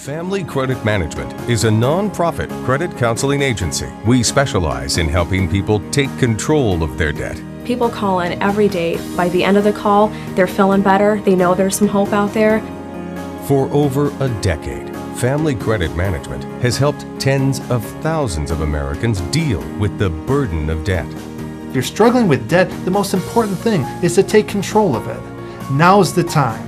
Family Credit Management is a non-profit credit counseling agency. We specialize in helping people take control of their debt. People call in every day. By the end of the call, they're feeling better. They know there's some hope out there. For over a decade, Family Credit Management has helped tens of thousands of Americans deal with the burden of debt. If you're struggling with debt, the most important thing is to take control of it. Now's the time.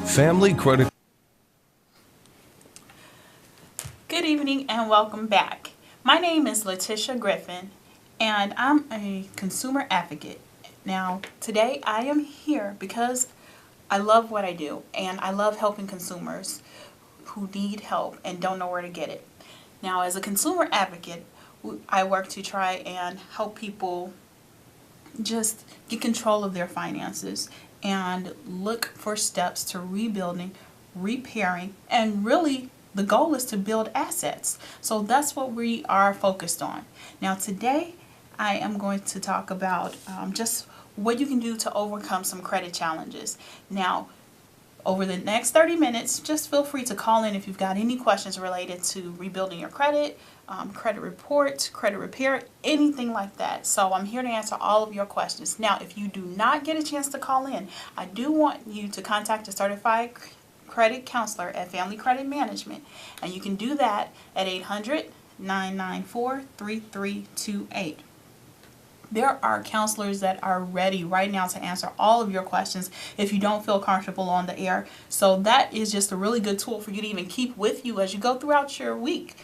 Family Credit. Good evening and welcome back. My name is Letitia Griffin and I'm a consumer advocate. Now, today I am here because I love what I do and I love helping consumers who need help and don't know where to get it. Now, as a consumer advocate, I work to try and help people just get control of their finances and look for steps to rebuilding, repairing, and really the goal is to build assets. So that's what we are focused on. Now today I am going to talk about just what you can do to overcome some credit challenges. Now over the next 30 minutes, just feel free to call in if you've got any questions related to rebuilding your credit, credit reports, credit repair, anything like that. So I'm here to answer all of your questions. Now, if you do not get a chance to call in, I do want you to contact a certified credit counselor at Family Credit Management, and you can do that at 800-994-3328. There are counselors that are ready right now to answer all of your questions if you don't feel comfortable on the air. So that is just a really good tool for you to even keep with you as you go throughout your week.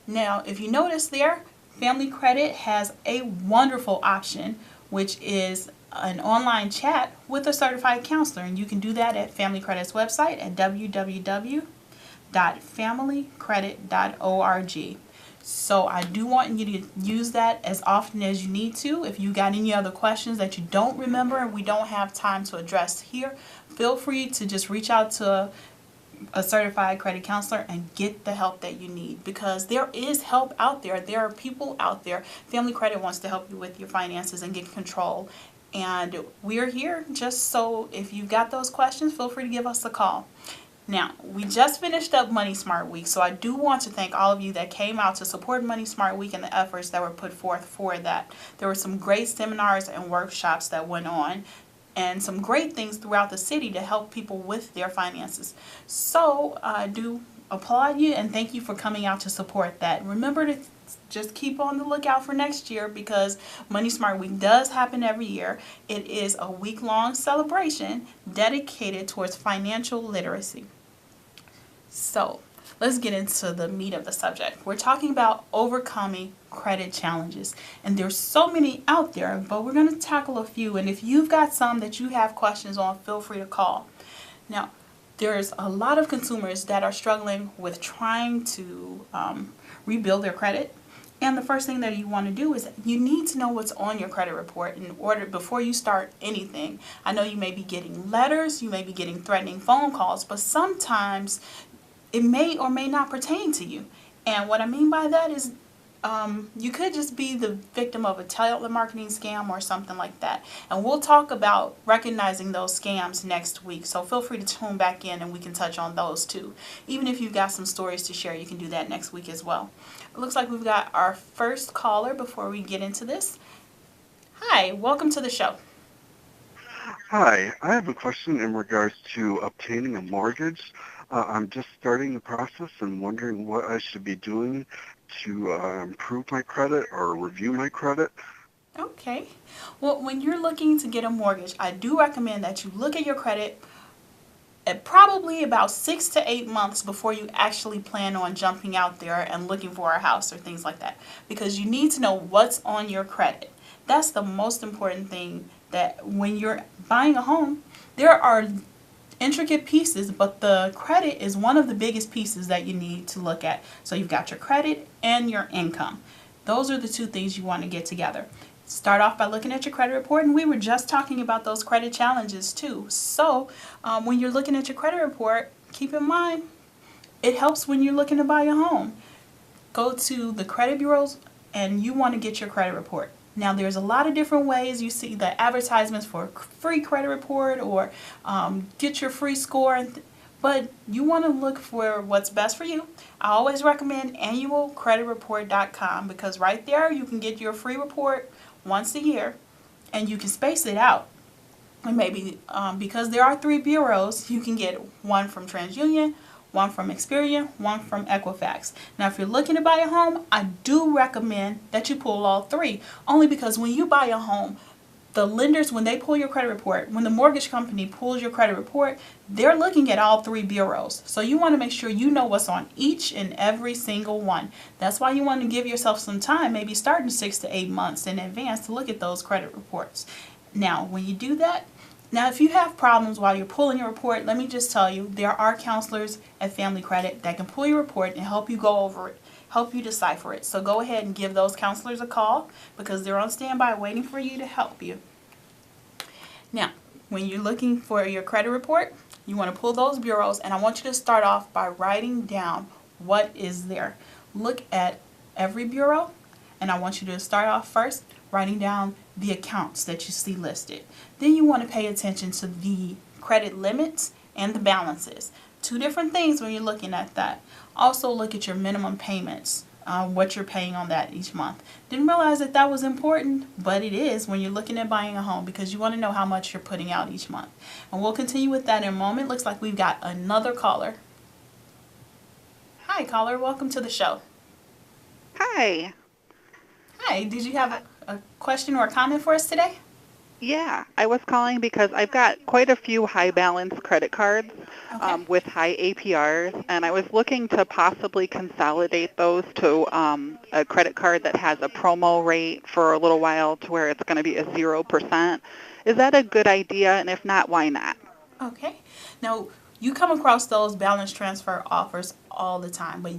Now, if you notice there, Family Credit has a wonderful option, which is an online chat with a certified counselor. And you can do that at Family Credit's website at www.familycredit.org. So I do want you to use that as often as you need to. If you got any other questions that you don't remember and we don't have time to address here, feel free to just reach out to a certified credit counselor and get the help that you need, because there is help out there. There are people out there. Family Credit wants to help you with your finances and get control. And we're here just so if you've got those questions, feel free to give us a call. Now, we just finished up Money Smart Week, so I do want to thank all of you that came out to support Money Smart Week and the efforts that were put forth for that. There were some great seminars and workshops that went on and some great things throughout the city to help people with their finances. So I do applaud you and thank you for coming out to support that. Remember to just keep on the lookout for next year, because Money Smart Week does happen every year. It is a week-long celebration dedicated towards financial literacy. So let's get into the meat of the subject. We're talking about overcoming credit challenges, and there's so many out there, but we're going to tackle a few. And if you've got some that you have questions on, feel free to call. Now, there's a lot of consumers that are struggling with trying to rebuild their credit. And the first thing that you want to do is you need to know what's on your credit report in order before you start anything. I know you may be getting letters, you may be getting threatening phone calls, but sometimes it may or may not pertain to you. And what I mean by that is you could just be the victim of a telemarketing scam or something like that. And we'll talk about recognizing those scams next week. So feel free to tune back in and we can touch on those too. Even if you've got some stories to share, you can do that next week as well. It looks like we've got our first caller before we get into this. Hi, welcome to the show. Hi, I have a question in regards to obtaining a mortgage. I'm just starting the process and wondering what I should be doing to improve my credit or review my credit. Okay. Well, when you're looking to get a mortgage, I do recommend that you look at your credit at probably about 6 to 8 months before you actually plan on jumping out there and looking for a house or things like that, because you need to know what's on your credit. That's the most important thing, that when you're buying a home, there are intricate pieces, but the credit is one of the biggest pieces that you need to look at. So you've got your credit and your income. Those are the two things you want to get together. Start off by looking at your credit report, and we were just talking about those credit challenges too. So when you're looking at your credit report, keep in mind it helps when you're looking to buy a home. Go to the credit bureaus and you want to get your credit report. Now, there's a lot of different ways. You see the advertisements for free credit report or get your free score, but you want to look for what's best for you. I always recommend annualcreditreport.com because right there you can get your free report once a year and you can space it out. And maybe because there are 3 bureaus, you can get one from TransUnion, one from Experian, one from Equifax. Now, if you're looking to buy a home, I do recommend that you pull all 3, only because when you buy a home, the lenders, when they pull your credit report, when the mortgage company pulls your credit report, they're looking at all 3 bureaus. So you want to make sure you know what's on each and every single one. That's why you want to give yourself some time, maybe starting 6 to 8 months in advance to look at those credit reports. Now, when you do that, now, if you have problems while you're pulling your report, let me just tell you, there are counselors at Family Credit that can pull your report and help you go over it, help you decipher it. So go ahead and give those counselors a call because they're on standby waiting for you to help you. Now, when you're looking for your credit report, you want to pull those bureaus, and I want you to start off by writing down what is there. Look at every bureau, and I want you to start off first writing down the accounts that you see listed. Then you want to pay attention to the credit limits and the balances. 2 different things when you're looking at that. Also look at your minimum payments, what you're paying on that each month. Didn't realize that that was important, but it is when you're looking at buying a home because you want to know how much you're putting out each month. And we'll continue with that in a moment. Looks like we've got another caller. Hi, caller. Welcome to the show. Hi. Hi. Did you have a question or a comment for us today? Yeah, I was calling because I've got quite a few high balance credit cards with high APRs, and I was looking to possibly consolidate those to a credit card that has a promo rate for a little while to where it's going to be a 0%. Is that a good idea? And if not, why not? Okay. Now, you come across those balance transfer offers all the time, but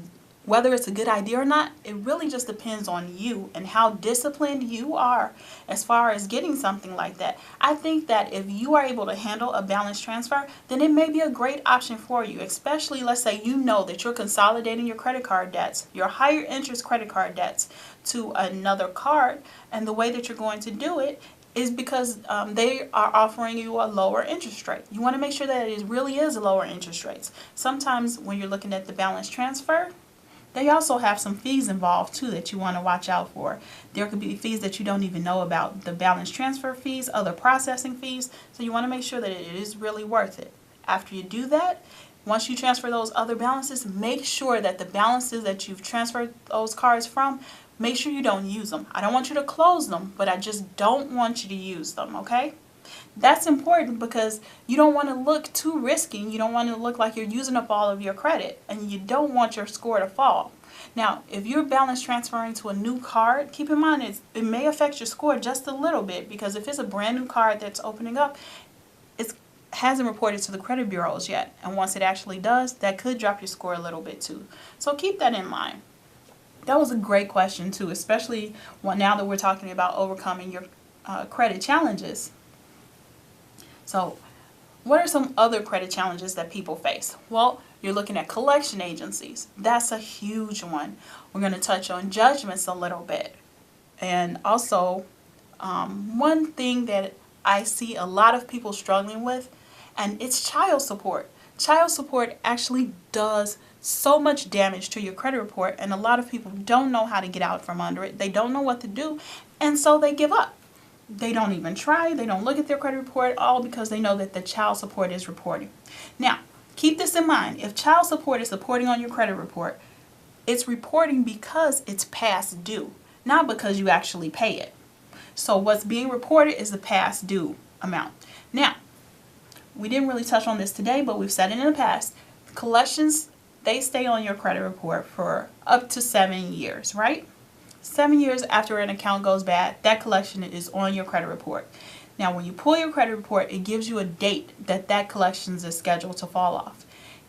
whether it's a good idea or not, it really just depends on you and how disciplined you are as far as getting something like that. I think that if you are able to handle a balance transfer, then it may be a great option for you, especially let's say you know that you're consolidating your credit card debts, your higher interest credit card debts to another card, and the way that you're going to do it is because they are offering you a lower interest rate. You want to make sure that it really is a lower interest rates. Sometimes when you're looking at the balance transfer, they also have some fees involved too that you want to watch out for. There could be fees that you don't even know about, the balance transfer fees, other processing fees, so you want to make sure that it is really worth it. After you do that, once you transfer those other balances, make sure that the balances that you've transferred those cards from, make sure you don't use them. I don't want you to close them, but I just don't want you to use them, okay? That's important because you don't want to look too risky. You don't want to look like you're using up all of your credit, and you don't want your score to fall. Now, if you're balance transferring to a new card, keep in mind it may affect your score just a little bit because if it's a brand new card that's opening up, it hasn't reported to the credit bureaus yet. And once it actually does, that could drop your score a little bit too. So keep that in mind. That was a great question too, especially now that we're talking about overcoming your credit challenges. So what are some other credit challenges that people face? Well, you're looking at collection agencies. That's a huge one. We're going to touch on judgments a little bit. And also, one thing that I see a lot of people struggling with, and it's child support. Child support actually does so much damage to your credit report, and a lot of people don't know how to get out from under it. They don't know what to do, and so they give up. They don't even try. They don't look at their credit report, all because they know that the child support is reporting. Now, keep this in mind. If child support is reporting on your credit report, it's reporting because it's past due, not because you actually pay it. So what's being reported is the past due amount. Now, we didn't really touch on this today, but we've said it in the past. Collections, they stay on your credit report for up to 7 years, right? 7 years after an account goes bad, that collection is on your credit report. Now, when you pull your credit report, it gives you a date that that collection is scheduled to fall off.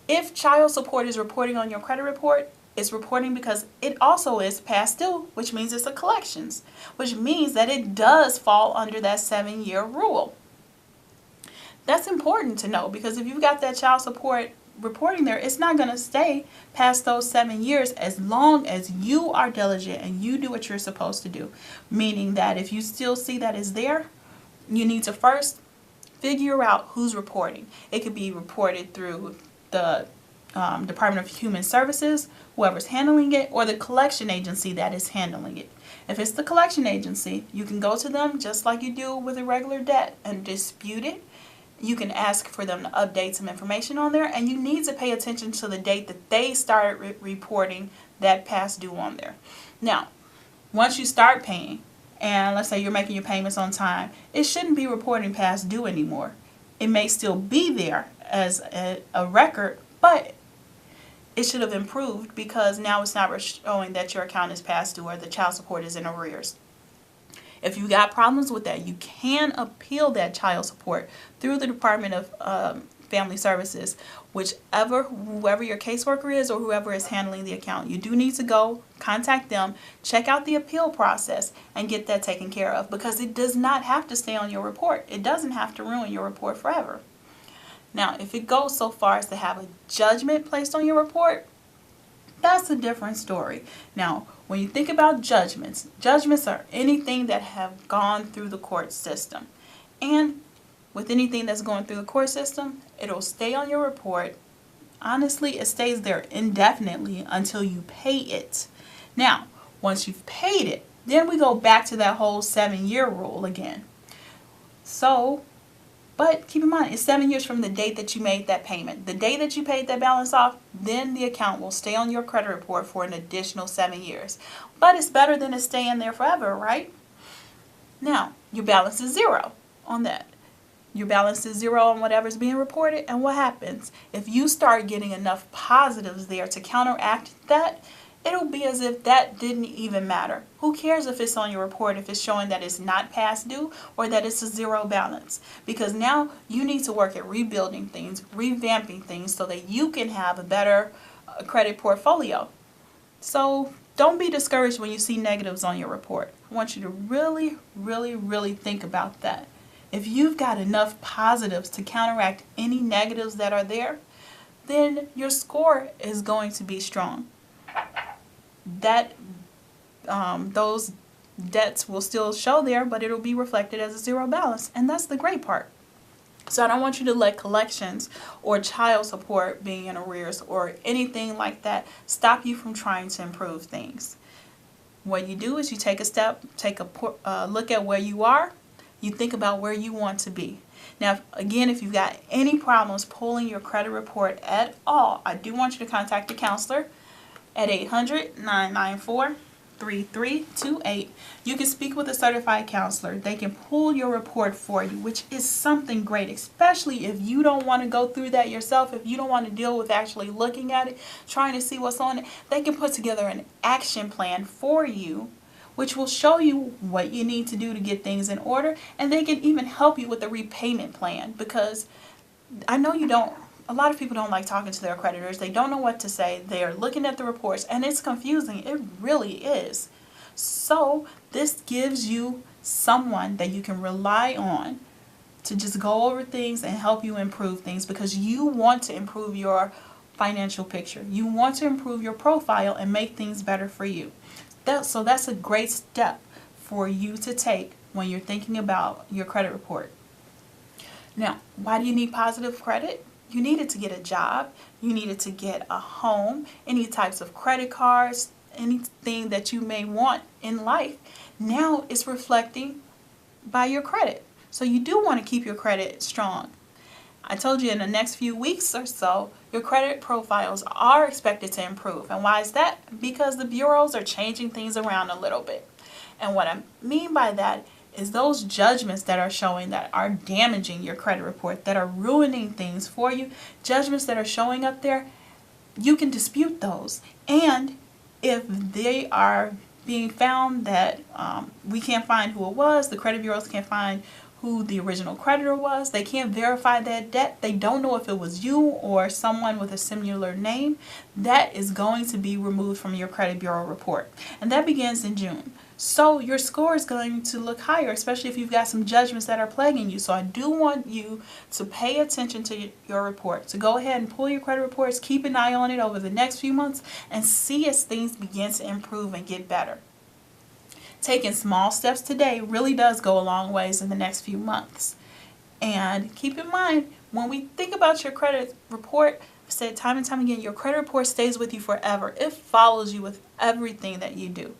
If child support is reporting on your credit report, it's reporting because it also is past due, which means it's a collections, which means that it does fall under that 7-year rule. That's important to know because if you've got that child support reporting there, it's not going to stay past those 7 years as long as you are diligent and you do what you're supposed to do. Meaning that if you still see that it's there, you need to first figure out who's reporting. It could be reported through the Department of Human Services, whoever's handling it, or the collection agency that is handling it. If it's the collection agency, you can go to them just like you do with a regular debt and dispute it. You can ask for them to update some information on there, and you need to pay attention to the date that they started reporting that past due on there. Now, once you start paying, and let's say you're making your payments on time, it shouldn't be reporting past due anymore. It may still be there as a record, but it should have improved because now it's not showing that your account is past due or the child support is in arrears. If you got problems with that, you can appeal that child support through the Department of Family Services, whoever your caseworker is or whoever is handling the account. You do need to go contact them, check out the appeal process, and get that taken care of because it does not have to stay on your report. It doesn't have to ruin your report forever. Now, if it goes so far as to have a judgment placed on your report, that's a different story. Now, when you think about judgments are anything that have gone through the court system. And with anything that's going through the court system, it'll stay on your report. Honestly, it stays there indefinitely until you pay it. Now, once you've paid it, then we go back to that whole 7-year rule again. But keep in mind, it's 7 years from the date that you made that payment. The day that you paid that balance off, then the account will stay on your credit report for an additional 7 years. But it's better than it staying there forever, right? Now, your balance is zero on that. Your balance is zero on whatever's being reported. And what happens? If you start getting enough positives there to counteract that, it'll be as if that didn't even matter. Who cares if it's on your report, if it's showing that it's not past due or that it's a zero balance? Because now you need to work at rebuilding things, revamping things so that you can have a better credit portfolio. So don't be discouraged when you see negatives on your report. I want you to really, really, really think about that. If you've got enough positives to counteract any negatives that are there, then your score is going to be strong. Those debts will still show there, but it'll be reflected as a zero balance, and that's the great part. So I don't want you to let collections or child support being in arrears or anything like that stop you from trying to improve things. What you do is you take a step, take a look at where you are, you think about where you want to be. Now, again, if you've got any problems pulling your credit report at all, I do want you to contact a counselor at 800-994-3328. You can speak with a certified counselor. They can pull your report for you, which is something great, especially if you don't want to go through that yourself, if you don't want to deal with actually looking at it, trying to see what's on it. They can put together an action plan for you, which will show you what you need to do to get things in order, and they can even help you with the repayment plan, because I know a lot of people don't like talking to their creditors. They don't know what to say. They are looking at the reports, and it's confusing. It really is. So this gives you someone that you can rely on to just go over things and help you improve things, because you want to improve your financial picture. You want to improve your profile and make things better for you. So that's a great step for you to take when you're thinking about your credit report. Now, why do you need positive credit? You need it to get a job. You need it to get a home, any types of credit cards, anything that you may want in life. Now it's reflecting by your credit. So you do want to keep your credit strong. I told you in the next few weeks or so, your credit profiles are expected to improve. And why is that? Because the bureaus are changing things around a little bit. And what I mean by that is those judgments that are showing that are damaging your credit report, that are ruining things for you, judgments that are showing up there, you can dispute those. And if they are being found that we can't find who it was, the credit bureaus can't find who the original creditor was, they can't verify that debt, they don't know if it was you or someone with a similar name, that is going to be removed from your credit bureau report. And that begins in June. So your score is going to look higher, especially if you've got some judgments that are plaguing you. So I do want you to pay attention to your report. So go ahead and pull your credit reports, keep an eye on it over the next few months, and see as things begin to improve and get better. Taking small steps today really does go a long ways in the next few months. And keep in mind, when we think about your credit report, I've said time and time again, your credit report stays with you forever. It follows you with everything that you do.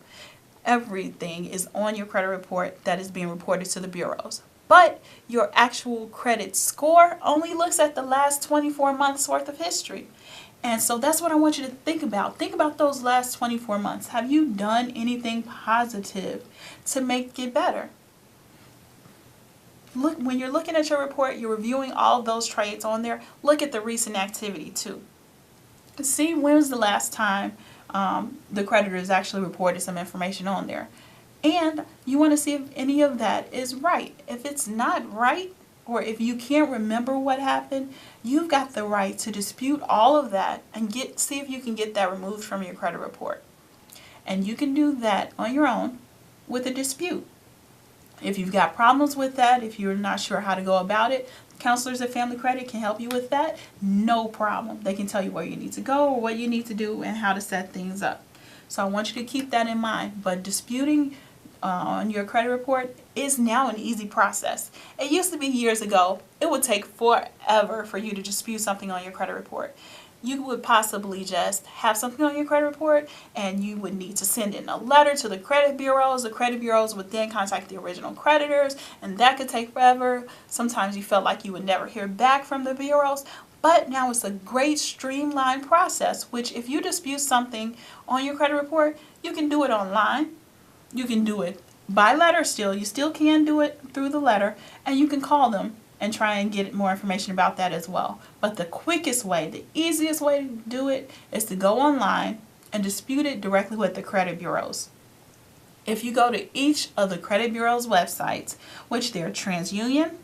Everything is on your credit report that is being reported to the bureaus. But your actual credit score only looks at the last 24 months worth of history. And so that's what I want you to think about. Think about those last 24 months. Have you done anything positive to make it better? Look, when you're looking at your report, you're reviewing all of those trades on there. Look at the recent activity too. See when was the last time the creditors actually reported some information on there. And you want to see if any of that is right. If it's not right, or if you can't remember what happened, you've got the right to dispute all of that and see if you can get that removed from your credit report. And you can do that on your own with a dispute. If you've got problems with that, if you're not sure how to go about it, counselors at Family Credit can help you with that. No problem. They can tell you where you need to go or what you need to do and how to set things up. So I want you to keep that in mind. But disputing on your credit report is now an easy process. It used to be years ago, it would take forever for you to dispute something on your credit report. You would possibly just have something on your credit report and you would need to send in a letter to the credit bureaus. The credit bureaus would then contact the original creditors, and that could take forever. Sometimes you felt like you would never hear back from the bureaus. But now it's a great streamlined process, which if you dispute something on your credit report, you can do it online. You can do it by letter still. You still can do it through the letter, and you can call them and try and get more information about that as well. But the quickest way, the easiest way to do it is to go online and dispute it directly with the credit bureaus. If you go to each of the credit bureaus' websites, which they're TransUnion,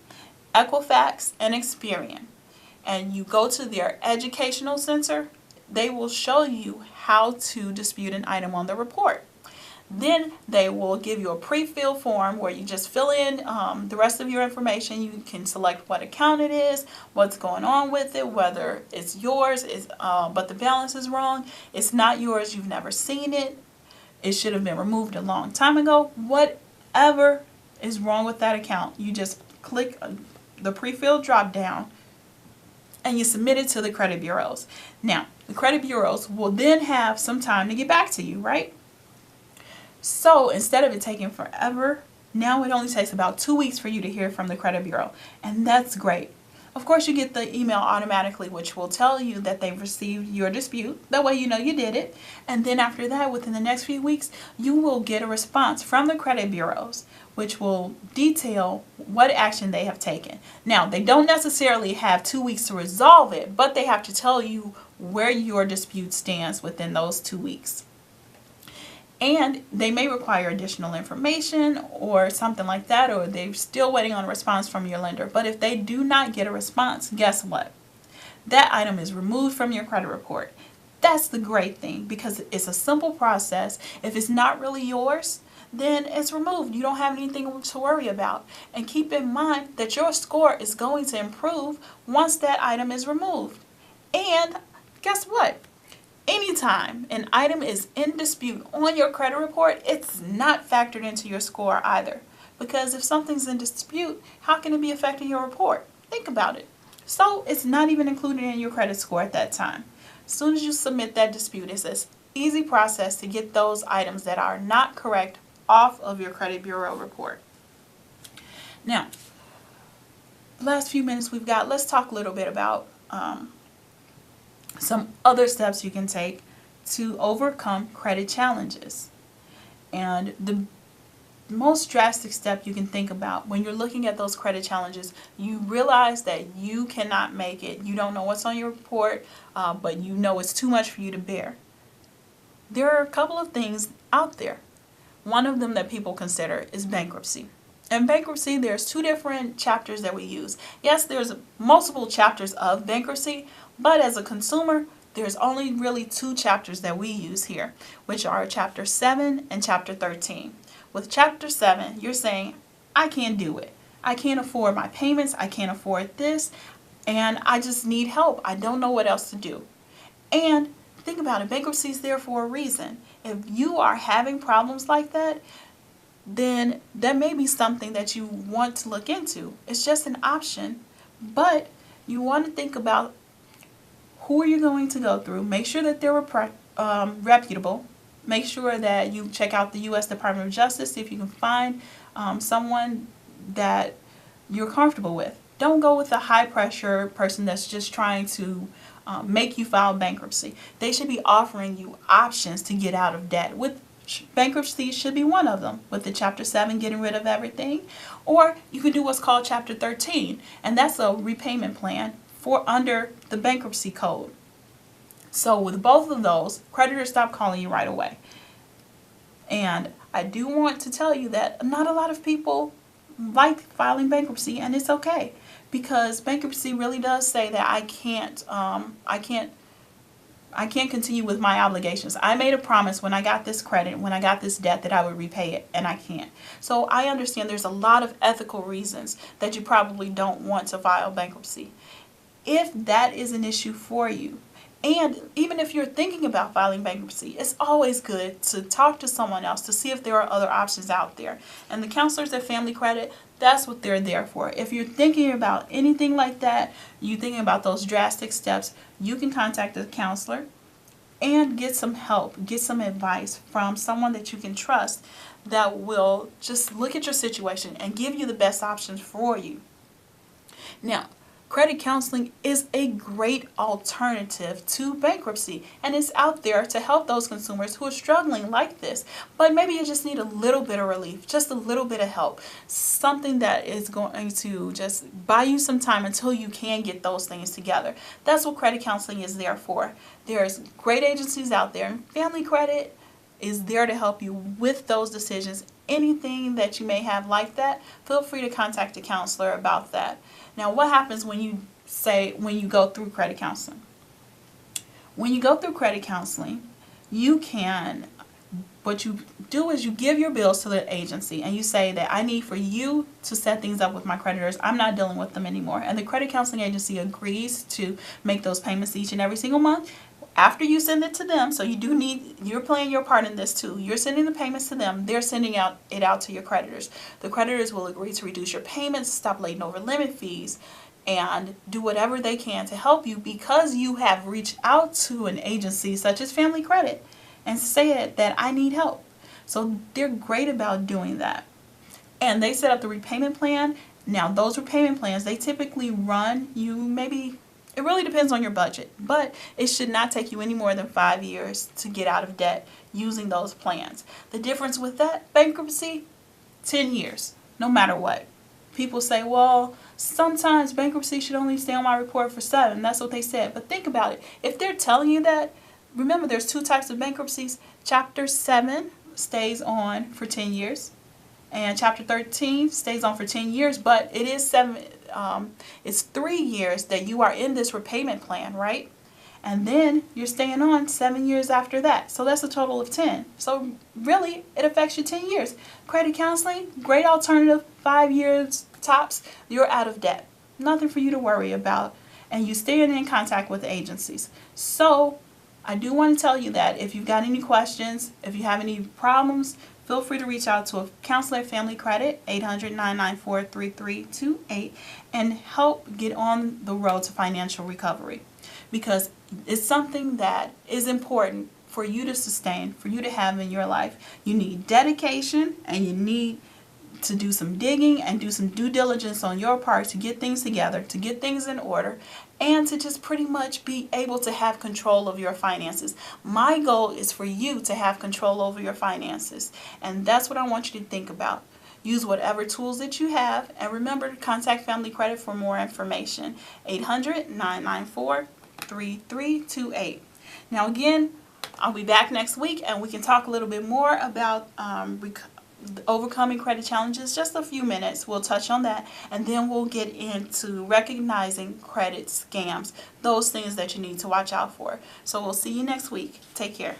Equifax, and Experian, and you go to their educational center, they will show you how to dispute an item on the report. Then they will give you a pre-filled form where you just fill in the rest of your information. You can select what account it is, what's going on with it, whether it's yours, but the balance is wrong. It's not yours. You've never seen it. It should have been removed a long time ago. Whatever is wrong with that account, you just click the pre-filled drop down and you submit it to the credit bureaus. Now, the credit bureaus will then have some time to get back to you, right? So instead of it taking forever, now it only takes about 2 weeks for you to hear from the credit bureau. And that's great. Of course, you get the email automatically, which will tell you that they've received your dispute. That way you know you did it. And then after that, within the next few weeks, you will get a response from the credit bureaus, which will detail what action they have taken. Now, they don't necessarily have 2 weeks to resolve it, but they have to tell you where your dispute stands within those 2 weeks. And they may require additional information or something like that, or they're still waiting on a response from your lender. But if they do not get a response, guess what? That item is removed from your credit report. That's the great thing, because it's a simple process. If it's not really yours, then it's removed. You don't have anything to worry about. And keep in mind that your score is going to improve once that item is removed. And guess what? Anytime an item is in dispute on your credit report, it's not factored into your score either. Because if something's in dispute, how can it be affecting your report? Think about it. So it's not even included in your credit score at that time. As soon as you submit that dispute, it's an easy process to get those items that are not correct off of your credit bureau report. Now, the last few minutes we've got, let's talk a little bit about some other steps you can take to overcome credit challenges. And the most drastic step you can think about when you're looking at those credit challenges, you realize that you cannot make it. You don't know what's on your report, but you know it's too much for you to bear. There are a couple of things out there. One of them that people consider is bankruptcy. In bankruptcy, there's 2 different chapters that we use. Yes, there's multiple chapters of bankruptcy, but as a consumer, there's only really 2 chapters that we use here, which are Chapter 7 and Chapter 13. With Chapter 7, you're saying, I can't do it. I can't afford my payments. I can't afford this. And I just need help. I don't know what else to do. And think about it. Bankruptcy is there for a reason. If you are having problems like that, then that may be something that you want to look into. It's just an option. But you want to think about who are you going to go through. Make sure that they're reputable. Make sure that you check out the U.S. Department of Justice, see if you can find someone that you're comfortable with. Don't go with a high-pressure person that's just trying to make you file bankruptcy. They should be offering you options to get out of debt. With bankruptcy should be one of them. With the Chapter 7, getting rid of everything. Or you can do what's called Chapter 13, and that's a repayment plan for under the bankruptcy code. So with both of those, creditors stop calling you right away. And I do want to tell you that not a lot of people like filing bankruptcy, and it's okay, because bankruptcy really does say that I can't continue with my obligations. I made a promise when I got this credit, when I got this debt, that I would repay it, and I can't. So I understand there's a lot of ethical reasons that you probably don't want to file bankruptcy. If that is an issue for you, and even if you're thinking about filing bankruptcy, it's always good to talk to someone else to see if there are other options out there. And the counselors at Family Credit, that's what they're there for. If you're thinking about anything like that, you're thinking about those drastic steps, you can contact a counselor and get some help, get some advice from someone that you can trust that will just look at your situation and give you the best options for you. Now, credit counseling is a great alternative to bankruptcy, and it's out there to help those consumers who are struggling like this. But maybe you just need a little bit of relief, just a little bit of help, something that is going to just buy you some time until you can get those things together. That's what credit counseling is there for. There's great agencies out there, and Family Credit is there to help you with those decisions. Anything that you may have like that, feel free to contact a counselor about that. Now, what happens when you go through credit counseling? When you go through credit counseling, what you do is you give your bills to the agency and you say that I need for you to set things up with my creditors. I'm not dealing with them anymore. And the credit counseling agency agrees to make those payments each and every single month. After you send it to them, so you're playing your part in this too. You're sending the payments to them. They're sending it out to your creditors. The creditors will agree to reduce your payments, stop late and over limit fees, and do whatever they can to help you because you have reached out to an agency such as Family Credit and said that I need help. So they're great about doing that. And they set up the repayment plan. Now, those repayment plans, they typically run you maybe... It really depends on your budget, but it should not take you any more than 5 years to get out of debt using those plans. The difference with that, bankruptcy, 10 years, no matter what. People say, well, sometimes bankruptcy should only stay on my report for 7. That's what they said. But think about it. If they're telling you that, remember there's 2 types of bankruptcies. Chapter 7 stays on for 10 years. And Chapter 13 stays on for 10 years, but it is 7. It's 3 years that you are in this repayment plan, right? And then you're staying on 7 years after that. So that's a total of 10. So really, it affects you 10 years. Credit counseling, great alternative. 5 years tops, you're out of debt. Nothing for you to worry about. And you stay in contact with the agencies. So I do want to tell you that if you've got any questions, if you have any problems, feel free to reach out to a counselor at Family Credit, 800-994-3328, and help get on the road to financial recovery. Because it's something that is important for you to sustain, for you to have in your life. You need dedication, and you need to do some digging and do some due diligence on your part to get things together, to get things in order, and to just pretty much be able to have control of your finances. My goal is for you to have control over your finances, and that's what I want you to think about. Use whatever tools that you have, and remember to contact Family Credit for more information. 800-994-3328. Now again, I'll be back next week, and we can talk a little bit more about overcoming credit challenges. Just a few minutes, we'll touch on that, and then we'll get into recognizing credit scams, those things that you need to watch out for. So we'll see you next week. Take care.